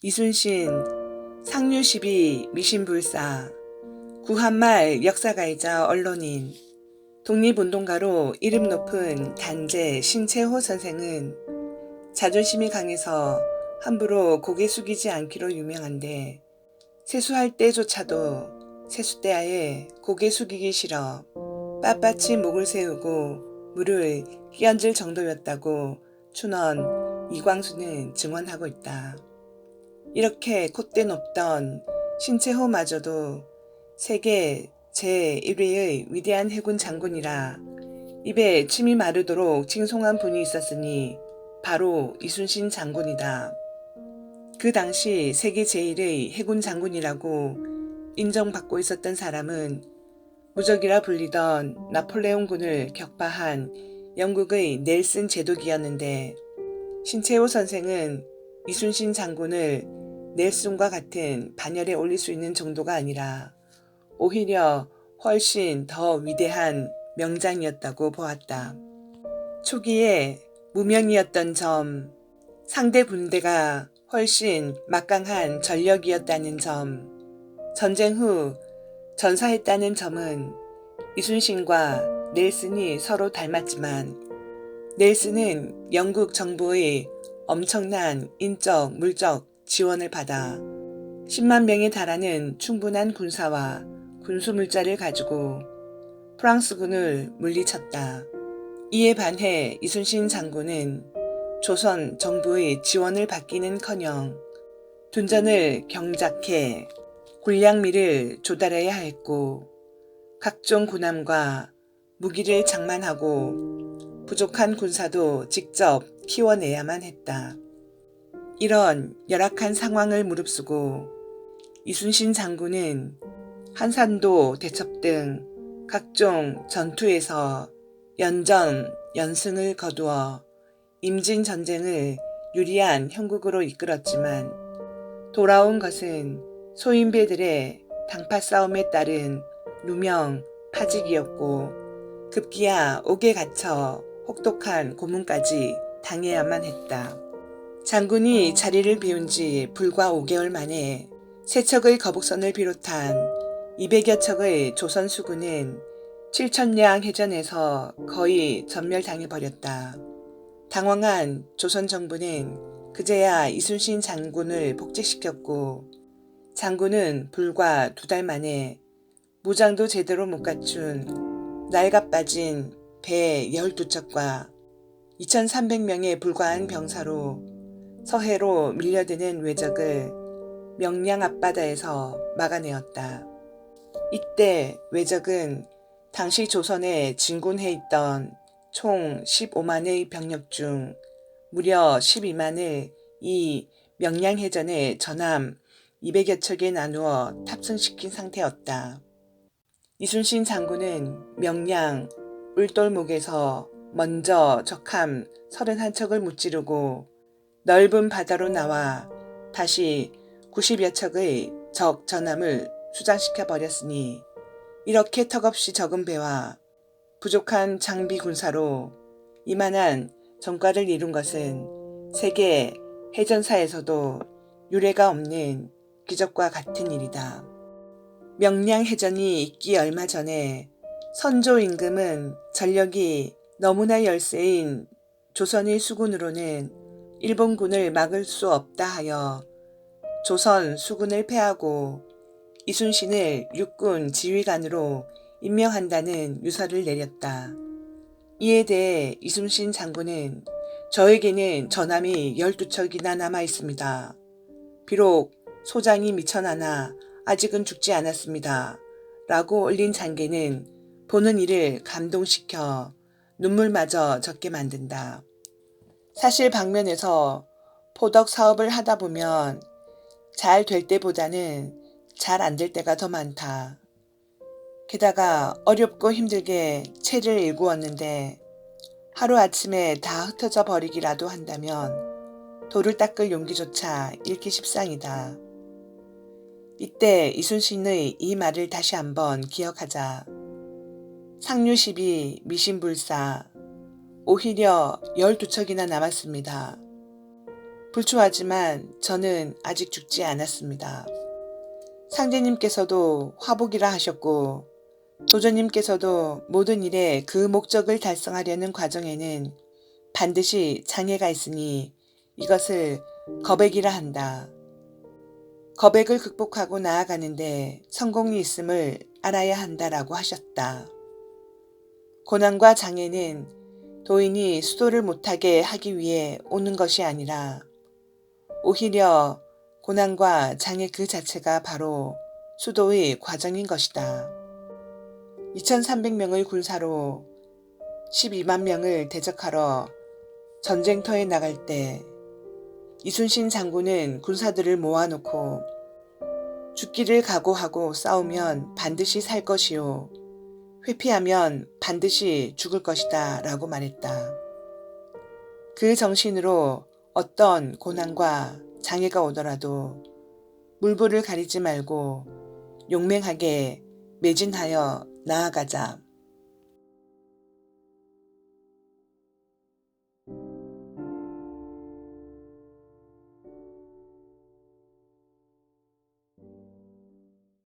이순신, 상류시비 미신불사, 구한말 역사가이자 언론인, 독립운동가로 이름 높은 단재 신채호 선생은 자존심이 강해서 함부로 고개 숙이지 않기로 유명한데 세수할 때조차도 세숫대야에 고개 숙이기 싫어 빳빳이 목을 세우고 물을 끼얹을 정도였다고 춘원 이광수는 증언하고 있다. 이렇게 콧대 높던 신채호마저도 세계 제1위의 위대한 해군 장군이라 입에 침이 마르도록 칭송한 분이 있었으니 바로 이순신 장군이다. 그 당시 세계 제1의 해군 장군이라고 인정받고 있었던 사람은 무적이라 불리던 나폴레옹군을 격파한 영국의 넬슨 제독이었는데 신채호 선생은 이순신 장군을 넬슨과 같은 반열에 올릴 수 있는 정도가 아니라 오히려 훨씬 더 위대한 명장이었다고 보았다. 초기에 무명이었던 점, 상대 군대가 훨씬 막강한 전력이었다는 점, 전쟁 후 전사했다는 점은 이순신과 넬슨이 서로 닮았지만 넬슨은 영국 정부의 엄청난 인적, 물적 지원을 받아 10만 명에 달하는 충분한 군사와 군수물자를 가지고 프랑스군을 물리쳤다. 이에 반해 이순신 장군은 조선 정부의 지원을 받기는커녕 둔전을 경작해 군량미를 조달해야 했고 각종 군함과 무기를 장만하고 부족한 군사도 직접 키워내야만 했다. 이런 열악한 상황을 무릅쓰고 이순신 장군은 한산도 대첩 등 각종 전투에서 연전, 연승을 거두어 임진전쟁을 유리한 형국으로 이끌었지만 돌아온 것은 소인배들의 당파 싸움에 따른 누명, 파직이었고 급기야 옥에 갇혀 혹독한 고문까지 당해야만 했다. 장군이 자리를 비운 지 불과 5개월 만에 세척의 거북선을 비롯한 200여 척의 조선 수군은 7천량 해전에서 거의 전멸당해버렸다. 당황한 조선 정부는 그제야 이순신 장군을 복직시켰고 장군은 불과 2달 만에 무장도 제대로 못 갖춘 낡아빠진 배 12척과 2,300명에 불과한 병사로 서해로 밀려드는 왜적을 명량 앞바다에서 막아내었다. 이때 왜적은 당시 조선에 진군해 있던 총 15만의 병력 중 무려 12만을 이 명량해전에 전함 200여 척에 나누어 탑승시킨 상태였다. 이순신 장군은 명량 울돌목에서 먼저 적함 31척을 무찌르고 넓은 바다로 나와 다시 90여 척의 적 전함을 수장시켜 버렸으니 이렇게 턱없이 적은 배와 부족한 장비 군사로 이만한 전과를 이룬 것은 세계 해전사에서도 유례가 없는 기적과 같은 일이다. 명량해전이 있기 얼마 전에 선조 임금은 전력이 너무나 열세인 조선의 수군으로는 일본군을 막을 수 없다 하여 조선 수군을 패하고 이순신을 육군 지휘관으로 임명한다는 유서를 내렸다. 이에 대해 이순신 장군은 저에게는 전함이 12척이나 남아 있습니다. 비록 소장이 미천하나 아직은 죽지 않았습니다. 라고 올린 장계는 보는 이를 감동시켜 눈물마저 젖게 만든다. 사실 방면에서 포덕 사업을 하다 보면 잘 될 때보다는 잘 안 될 때가 더 많다. 게다가 어렵고 힘들게 채를 일구었는데 하루아침에 다 흩어져 버리기라도 한다면 돌을 닦을 용기조차 잃기 십상이다. 이때 이순신의 이 말을 다시 한번 기억하자. 상류시비 미신불사 오히려 12척이나 남았습니다. 불초하지만 저는 아직 죽지 않았습니다. 상제님께서도 화복이라 하셨고 도전님께서도 모든 일에 그 목적을 달성하려는 과정에는 반드시 장애가 있으니 이것을 거백이라 한다. 거백을 극복하고 나아가는데 성공이 있음을 알아야 한다라고 하셨다. 고난과 장애는 도인이 수도를 못하게 하기 위해 오는 것이 아니라 오히려 고난과 장애 그 자체가 바로 수도의 과정인 것이다. 2300명의 군사로 12만 명을 대적하러 전쟁터에 나갈 때 이순신 장군은 군사들을 모아놓고 죽기를 각오하고 싸우면 반드시 살 것이요 회피하면 반드시 죽을 것이다 라고 말했다. 그 정신으로 어떤 고난과 장애가 오더라도 물불을 가리지 말고 용맹하게 매진하여 나아가자.